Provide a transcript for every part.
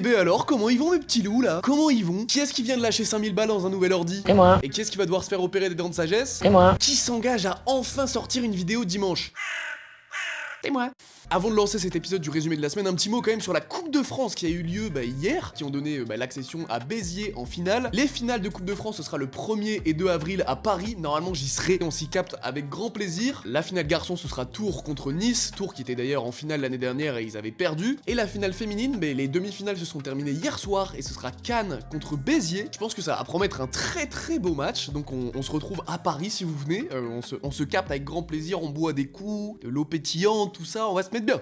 Eh ben alors, comment ils vont mes petits loups là? Comment ils vont? Qui est-ce qui vient de lâcher 5000 balles dans un nouvel ordi? C'est moi. Et qui est-ce qui va devoir se faire opérer des dents de sagesse? C'est moi. Qui s'engage à enfin sortir une vidéo dimanche? C'est moi. Avant de lancer cet épisode du résumé de la semaine, un petit mot quand même sur la Coupe de France qui a eu lieu hier, qui ont donné l'accession à Béziers en finale. Les finales de Coupe de France, ce sera le 1er et 2 avril à Paris. Normalement, j'y serai, on s'y capte avec grand plaisir. La finale garçon, ce sera Tours contre Nice. Tours qui était d'ailleurs en finale l'année dernière et ils avaient perdu. Et la finale féminine, les demi-finales se sont terminées hier soir et ce sera Cannes contre Béziers. Je pense que ça va promettre un très beau match. Donc on se retrouve à Paris si vous venez. On se capte avec grand plaisir, on boit des coups, de l'eau pétillante, tout ça, on va se mettre bien.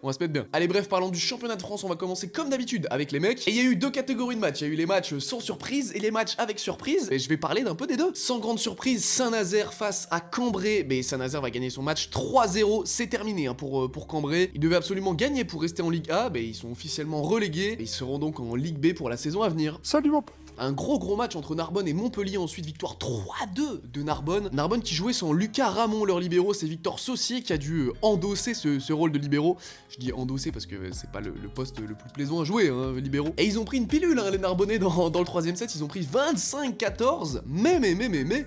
Allez bref, parlons du championnat de France, on va commencer comme d'habitude avec les mecs. Et il y a eu deux catégories de matchs, il y a eu les matchs sans surprise et les matchs avec surprise. Et je vais parler d'un peu des deux. Sans grande surprise, Saint-Nazaire face à Cambrai. Saint-Nazaire va gagner son match 3-0, c'est terminé pour Cambrai. Ils devaient absolument gagner pour rester en Ligue A, ils sont officiellement relégués. Et ils seront donc en Ligue B pour la saison à venir. Salut mon pote. Un gros match entre Narbonne et Montpellier, ensuite victoire 3-2 de Narbonne. Narbonne qui jouait sans Lucas Ramon, leur libéraux, c'est Victor Saucier qui a dû endosser ce rôle de libéraux. Je dis endosser parce que c'est pas le poste le plus plaisant à jouer, libéraux. Et ils ont pris une pilule, les Narbonnais, dans le troisième set, ils ont pris 25-14, mais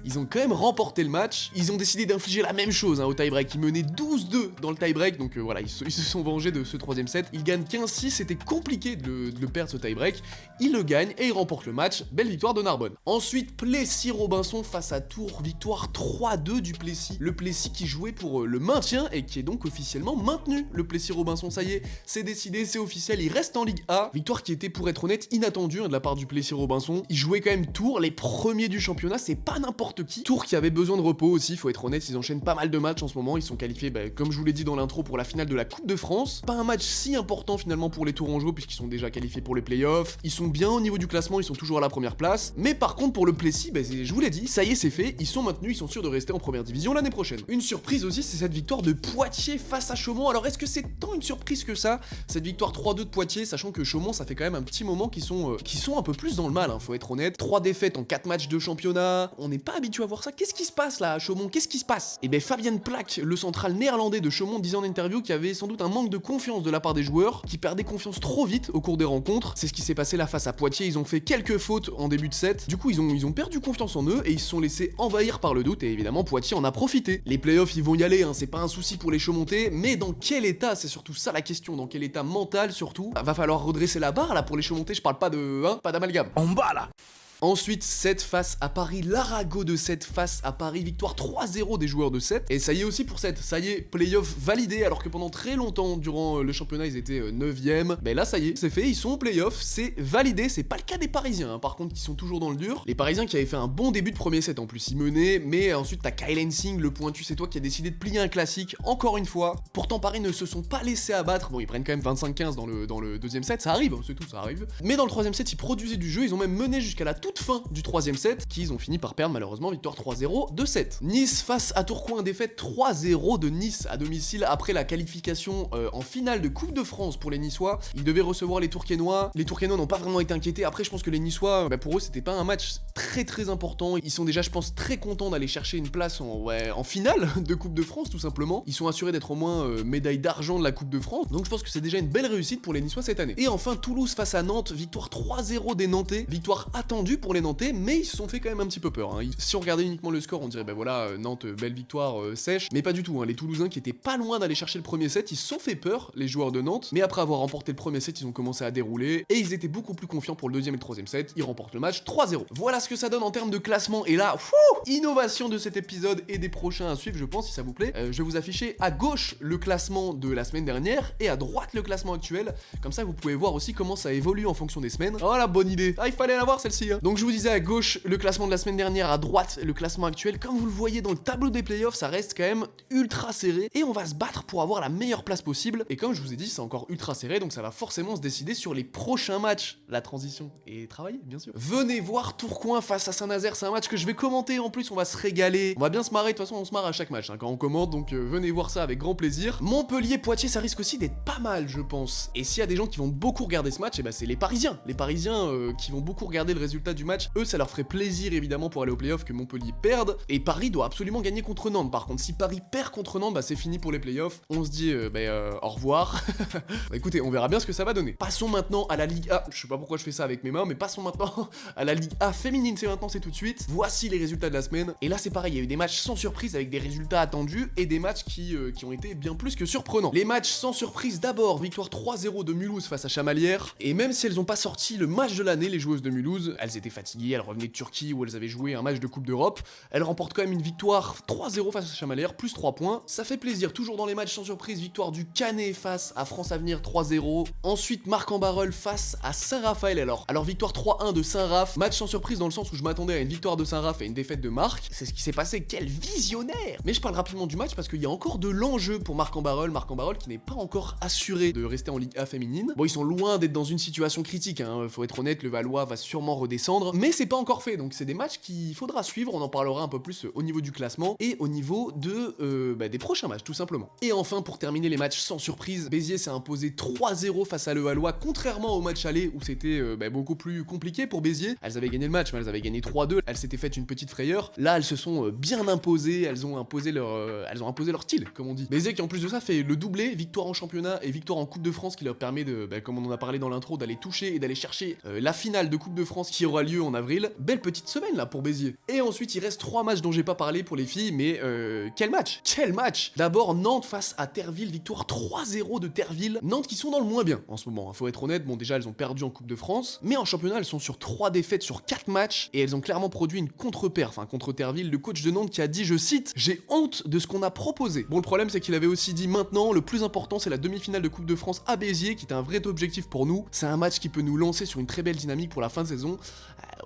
ils ont quand même remporté le match. Ils ont décidé d'infliger la même chose au tie-break, ils menaient 12-2 dans le tie-break, donc voilà, ils se sont vengés de ce troisième set. Ils gagnent 15-6, c'était compliqué de le perdre ce tie-break. Ils le gagnent et ils remportent le match. Belle victoire de Narbonne. Ensuite, Plessis-Robinson face à Tours, victoire 3-2 du Plessis. Le Plessis qui jouait pour le maintien et qui est donc officiellement maintenu. Le Plessis-Robinson, ça y est, c'est décidé, c'est officiel, il reste en Ligue A. Victoire qui était, pour être honnête, inattendue de la part du Plessis-Robinson. Ils jouaient quand même Tours, les premiers du championnat, c'est pas n'importe qui. Tours qui avait besoin de repos aussi, faut être honnête, ils enchaînent pas mal de matchs en ce moment. Ils sont qualifiés, comme je vous l'ai dit dans l'intro, pour la finale de la Coupe de France. Pas un match si important finalement pour les Tourangeaux puisqu'ils sont déjà qualifiés pour les playoffs. Ils sont bien au niveau du classement, ils sont toujours à la première place. Mais par contre pour le Plessis, je vous l'ai dit, ça y est c'est fait, ils sont maintenus, ils sont sûrs de rester en première division l'année prochaine. Une surprise aussi, c'est cette victoire de Poitiers face à Chaumont. Alors est-ce que c'est tant une surprise que ça, cette victoire 3-2 de Poitiers, sachant que Chaumont ça fait quand même un petit moment qu'ils sont un peu plus dans le mal, faut être honnête. 3 défaites en 4 matchs de championnat, on n'est pas habitué à voir ça. Qu'est-ce qui se passe là à Chaumont? Qu'est-ce qui se passe? Et Fabian Plack, le central néerlandais de Chaumont, disait en interview qu'il y avait sans doute un manque de confiance de la part des joueurs, qui perdaient confiance trop vite au cours des rencontres. C'est ce qui s'est passé là face à Poitiers, ils ont fait quelques fautes en début de set. Du coup, ils ont perdu confiance en eux et ils se sont laissés envahir par le doute et évidemment Poitiers en a profité. Les playoffs, ils vont y aller, c'est pas un souci pour les Chaumontais, mais dans quel état? C'est surtout ça la question, dans quel état mental surtout? Va falloir redresser la barre là pour les Chaumontais, je parle pas pas d'amalgame. En bas là. Ensuite, 7 face à Paris, l'Arago de 7 face à Paris, victoire 3-0 des joueurs de 7. Et ça y est aussi pour 7, ça y est, playoff validé, alors que pendant très longtemps, durant le championnat, ils étaient 9ème. Mais là, ça y est, c'est fait, ils sont en playoff, c'est validé, c'est pas le cas des Parisiens, par contre, qui sont toujours dans le dur. Les Parisiens qui avaient fait un bon début de premier set en plus, ils menaient, mais ensuite t'as Kyle Hensing, le pointu, c'est toi qui a décidé de plier un classique, encore une fois. Pourtant, Paris ne se sont pas laissés abattre, bon, ils prennent quand même 25-15 dans le deuxième set, ça arrive, c'est tout, ça arrive. Mais dans le troisième set, ils produisaient du jeu, ils ont même mené jusqu'à la toute fin du troisième set, qu'ils ont fini par perdre malheureusement, victoire 3-0 de 7. Nice face à Tourcoing, défaite 3-0 de Nice à domicile après la qualification en finale de Coupe de France pour les Niçois. Ils devaient recevoir les Tourquenois. Les Tourquenois n'ont pas vraiment été inquiétés. Après, je pense que les Niçois, pour eux, c'était pas un match très important. Ils sont déjà, je pense, très contents d'aller chercher une place en finale de Coupe de France, tout simplement. Ils sont assurés d'être au moins médaille d'argent de la Coupe de France. Donc je pense que c'est déjà une belle réussite pour les Niçois cette année. Et enfin, Toulouse face à Nantes, victoire 3-0 des Nantais. Victoire attendue pour les Nantais, mais ils se sont fait quand même un petit peu peur. Si on regardait uniquement le score, on dirait voilà, Nantes, belle victoire sèche, mais pas du tout. Les Toulousains qui étaient pas loin d'aller chercher le premier set, ils se sont fait peur, les joueurs de Nantes, mais après avoir remporté le premier set, ils ont commencé à dérouler et ils étaient beaucoup plus confiants pour le deuxième et le troisième set. Ils remportent le match 3-0. Voilà ce que ça donne en termes de classement. Et là, innovation de cet épisode et des prochains à suivre, je pense, si ça vous plaît. Je vais vous afficher à gauche le classement de la semaine dernière et à droite le classement actuel. Comme ça, vous pouvez voir aussi comment ça évolue en fonction des semaines. Oh la bonne idée. Il fallait l'avoir celle-ci. Donc je vous disais à gauche le classement de la semaine dernière, à droite le classement actuel. Comme vous le voyez dans le tableau des playoffs, ça reste quand même ultra serré et on va se battre pour avoir la meilleure place possible. Et comme je vous ai dit, c'est encore ultra serré, donc ça va forcément se décider sur les prochains matchs. La transition et travailler, bien sûr. Venez voir Tourcoing face à Saint-Nazaire, c'est un match que je vais commenter, en plus on va se régaler, on va bien se marrer, de toute façon on se marre à chaque match hein, quand on commente, donc venez voir ça avec grand plaisir. Montpellier-Poitiers, ça risque aussi d'être pas mal je pense, et s'il y a des gens qui vont beaucoup regarder ce match, et bah c'est les Parisiens qui vont beaucoup regarder le résultat du match, eux ça leur ferait plaisir évidemment pour aller au playoff que Montpellier perde, et Paris doit absolument gagner contre Nantes. Par contre si Paris perd contre Nantes, bah c'est fini pour les playoffs, on se dit au revoir. Bah, écoutez, on verra bien ce que ça va donner. Passons maintenant à la Ligue A, je sais pas pourquoi je fais ça avec mes mains, mais passons maintenant à la Ligue A féminine, c'est maintenant, c'est tout de suite. Voici les résultats de la semaine, et là c'est pareil, il y a eu des matchs sans surprise avec des résultats attendus, et des matchs qui ont été bien plus que surprenants. Les matchs sans surprise d'abord, victoire 3-0 de Mulhouse face à Chamalières, et même si elles ont pas sorti le match de l'année, les joueuses de Mulhouse, elles étaient fatiguées, elles revenaient de Turquie où elles avaient joué un match de Coupe d'Europe, elles remportent quand même une victoire 3-0 face à Chamalières, plus 3 points, ça fait plaisir. Toujours dans les matchs sans surprise, victoire du Canet face à France Avenir 3-0, ensuite Marc-en-Barœul face à Saint-Raphaël, alors victoire 3-1 de Saint-Raph, match sans surprise dans le sens où je m'attendais à une victoire de Saint-Raph et une défaite de Marc, c'est ce qui s'est passé, quel visionnaire. Mais je parle rapidement du match parce qu'il y a encore de l'enjeu pour Marc-en-Barœul qui n'est pas encore assuré de rester en Ligue A féminine. Bon, ils sont loin d'être dans une situation critique, hein, faut être honnête, le Valois va sûrement redescendre, mais c'est pas encore fait, donc c'est des matchs qu'il faudra suivre, on en parlera un peu plus au niveau du classement et au niveau de des prochains matchs tout simplement. Et enfin pour terminer les matchs sans surprise, Béziers s'est imposé 3-0 face à Le Valois, contrairement au match aller où c'était beaucoup plus compliqué pour Béziers. Elles avaient gagné le match, mais elles avaient gagné 3-2, elles s'étaient fait une petite frayeur. Là elles se sont bien imposées, elles ont imposé leur style comme on dit. Béziers qui en plus de ça fait le doublé, victoire en championnat et victoire en Coupe de France qui leur permet de, comme on en a parlé dans l'intro, d'aller toucher et d'aller chercher la finale de Coupe de France qui aura lieu en avril. Belle petite semaine là pour Béziers. Et ensuite il reste 3 matchs dont j'ai pas parlé pour les filles, mais quel match. D'abord Nantes face à Terville, victoire 3-0 de Terville. Nantes qui sont dans le moins bien en ce moment, hein. Faut être honnête, bon déjà elles ont perdu en Coupe de France, mais en championnat elles sont sur 3 défaites sur 4 matchs et elles ont clairement produit une contre-perf, hein, contre Terville, le coach de Nantes qui a dit, je cite, j'ai honte de ce qu'on a proposé. Bon le problème c'est qu'il avait aussi dit maintenant le plus important c'est la demi-finale de Coupe de France à Béziers qui est un vrai objectif pour nous, c'est un match qui peut nous lancer sur une très belle dynamique pour la fin de saison.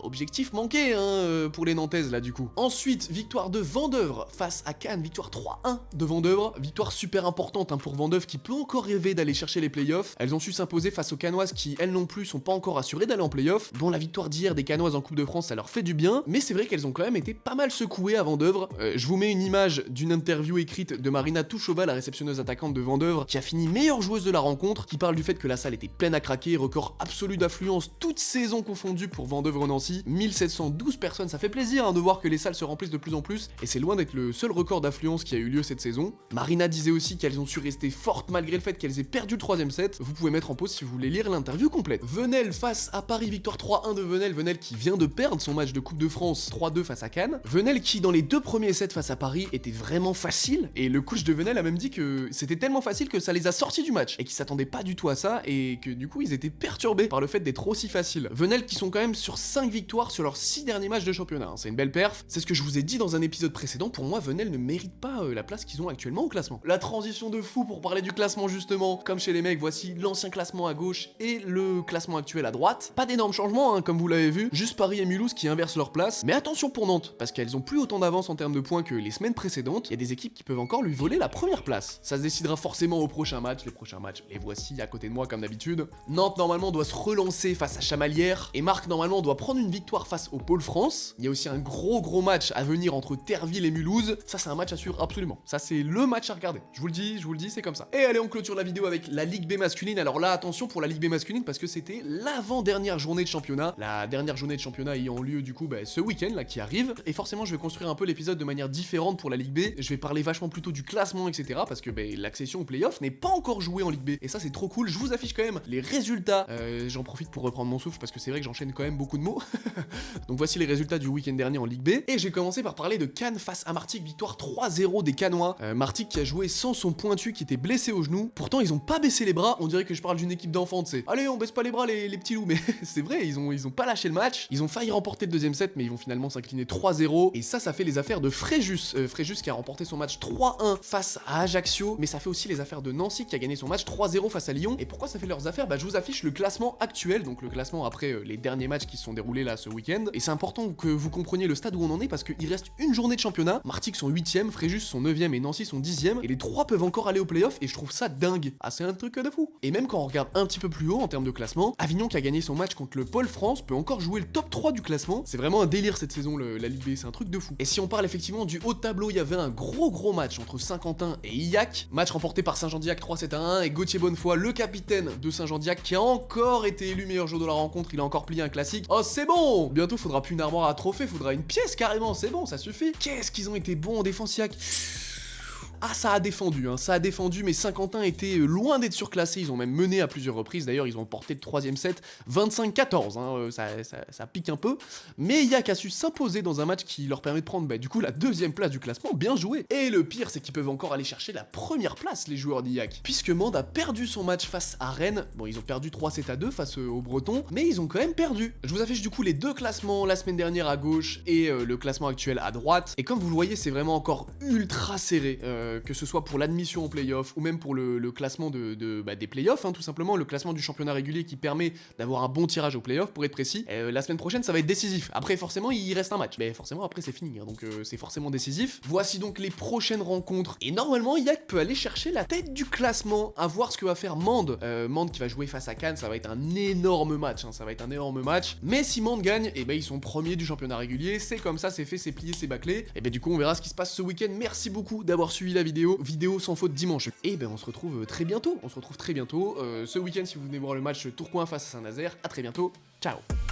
Objectif manqué hein, pour les Nantaises là du coup. Ensuite, victoire de Vendeuvre face à Cannes, victoire 3-1 de Vendeuvre, victoire super importante hein, pour Vendeuvre qui peut encore rêver d'aller chercher les playoffs. Elles ont su s'imposer face aux Cannoises qui elles non plus sont pas encore assurées d'aller en playoffs. Bon la victoire d'hier des Cannoises en Coupe de France ça leur fait du bien, mais c'est vrai qu'elles ont quand même été pas mal secouées à Vendeuvre. Je vous mets une image d'une interview écrite de Marina Touchova, la réceptionneuse attaquante de Vendeuvre, qui a fini meilleure joueuse de la rencontre, qui parle du fait que la salle était pleine à craquer, record absolu d'affluence toute saison confondue pour Vendeuvre-Nancy. 1712 personnes, ça fait plaisir hein, de voir que les salles se remplissent de plus en plus, et c'est loin d'être le seul record d'affluence qui a eu lieu cette saison. Marina disait aussi qu'elles ont su rester fortes malgré le fait qu'elles aient perdu le 3ème set. Vous pouvez mettre en pause si vous voulez lire l'interview complète. Venelle face à Paris, victoire 3-1 de Venelle qui vient de perdre son match de Coupe de France 3-2 face à Cannes. Venelle qui dans les 2 premiers sets face à Paris était vraiment facile, et le coach de Venelle a même dit que c'était tellement facile que ça les a sortis du match, et qu'ils s'attendaient pas du tout à ça, et que du coup ils étaient perturbés par le fait d'être aussi faciles. Venelle qui sont quand même sur 5 victoires sur leurs 6 derniers matchs de championnat, hein. C'est une belle perf, c'est ce que je vous ai dit dans un épisode précédent, pour moi Venelle ne mérite pas la place qu'ils ont actuellement au classement. La transition de fou pour parler du classement justement, comme chez les mecs, voici l'ancien classement à gauche et le classement actuel à droite. Pas d'énormes changements hein, comme vous l'avez vu, juste Paris et Mulhouse qui inversent leur place, mais attention pour Nantes, parce qu'elles ont plus autant d'avance en termes de points que les semaines précédentes, il y a des équipes qui peuvent encore lui voler la première place. Ça se décidera forcément au prochain match, les prochains matchs, les voici à côté de moi comme d'habitude. Nantes normalement doit se relancer face à Chamalières, et Marc normalement doit prendre une victoire face au Pôle France. Il y a aussi un gros match à venir entre Terville et Mulhouse, ça c'est un match à suivre absolument, ça c'est le match à regarder, je vous le dis, c'est comme ça. Et allez on clôture la vidéo avec la Ligue B masculine. Alors là attention pour la Ligue B masculine parce que c'était l'avant-dernière journée de championnat, la dernière journée de championnat ayant lieu du coup ce week-end là qui arrive, et forcément je vais construire un peu l'épisode de manière différente pour la Ligue B, je vais parler vachement plutôt du classement etc parce que l'accession au playoff n'est pas encore jouée en Ligue B, et ça c'est trop cool. Je vous affiche quand même les résultats, j'en profite pour reprendre mon souffle parce que c'est vrai que j'enchaîne quand même beaucoup de mots. Donc voici les résultats du week-end dernier en Ligue B, et j'ai commencé par parler de Cannes face à Martigues, victoire 3-0 des Cannois. Martigues qui a joué sans son pointu qui était blessé au genou, pourtant ils ont pas baissé les bras, on dirait que je parle d'une équipe d'enfants, tu sais. Allez on baisse pas les bras les petits loups, mais c'est vrai, ils ont pas lâché le match, ils ont failli remporter le 2ème set mais ils vont finalement s'incliner 3-0, et ça fait les affaires de Fréjus, Fréjus qui a remporté son match 3-1 face à Ajaccio, mais ça fait aussi les affaires de Nancy qui a gagné son match 3-0 face à Lyon. Et pourquoi ça fait leurs affaires? Je vous affiche le classement actuel, donc le classement après les derniers matchs qui se sont déroulés là ce week-end. Et c'est important que vous compreniez le stade où on en est parce qu'il reste une journée de championnat. Martigues sont 8ème, Fréjus sont 9ème et Nancy sont 10ème. Et les 3 peuvent encore aller au playoff et je trouve ça dingue. Ah, c'est un truc de fou. Et même quand on regarde un petit peu plus haut en termes de classement, Avignon qui a gagné son match contre le Pôle France peut encore jouer le top 3 du classement. C'est vraiment un délire cette saison, la Ligue B, c'est un truc de fou. Et si on parle effectivement du haut de tableau, il y avait un gros match entre Saint-Quentin et Illac. Match remporté par Saint-Jean-d'Illac 3-7-1 et Gauthier Bonnefoy, le capitaine de Saint-Jean-d'Illac, qui a encore été élu meilleur joueur de la rencontre. Il a encore plié un classique. Oh, c'est bon! Bientôt, faudra plus une armoire à trophée, faudra une pièce carrément. C'est bon, ça suffit. Qu'est-ce qu'ils ont été bons en défense, Illac. Ah, ça a défendu, ça a défendu, mais Saint-Quentin était loin d'être surclassé, ils ont même mené à plusieurs reprises, d'ailleurs ils ont emporté le 3ème set, 25-14, ça pique un peu, mais Illac a su s'imposer dans un match qui leur permet de prendre du coup la 2ème place du classement, bien joué. Et le pire, c'est qu'ils peuvent encore aller chercher la 1ère place, les joueurs d'Illac, puisque Mende a perdu son match face à Rennes. Bon, ils ont perdu 3-7-2 face aux Bretons, mais ils ont quand même perdu. Je vous affiche du coup les 2 classements, la semaine dernière à gauche et le classement actuel à droite, et comme vous le voyez, c'est vraiment encore ultra serré, que ce soit pour l'admission au playoff ou même pour le classement des playoffs, tout simplement, le classement du championnat régulier qui permet d'avoir un bon tirage au playoff, pour être précis. La semaine prochaine, ça va être décisif. Après, forcément, il reste un match. Mais forcément, après, c'est fini, donc c'est forcément décisif. Voici donc les prochaines rencontres. Et normalement, Illac peut aller chercher la tête du classement, à voir ce que va faire Mende. Mende qui va jouer face à Cannes, ça va être un énorme match, ça va être un énorme match. Mais si Mende gagne, ils sont premiers du championnat régulier, c'est comme ça, c'est fait, c'est plié, c'est bâclé. Et du coup, on verra ce qui se passe ce week-end. Merci beaucoup d'avoir suivi la vidéo sans faute dimanche. Et on se retrouve très bientôt, ce week-end si vous venez voir le match Tourcoing face à Saint-Nazaire. À très bientôt, ciao.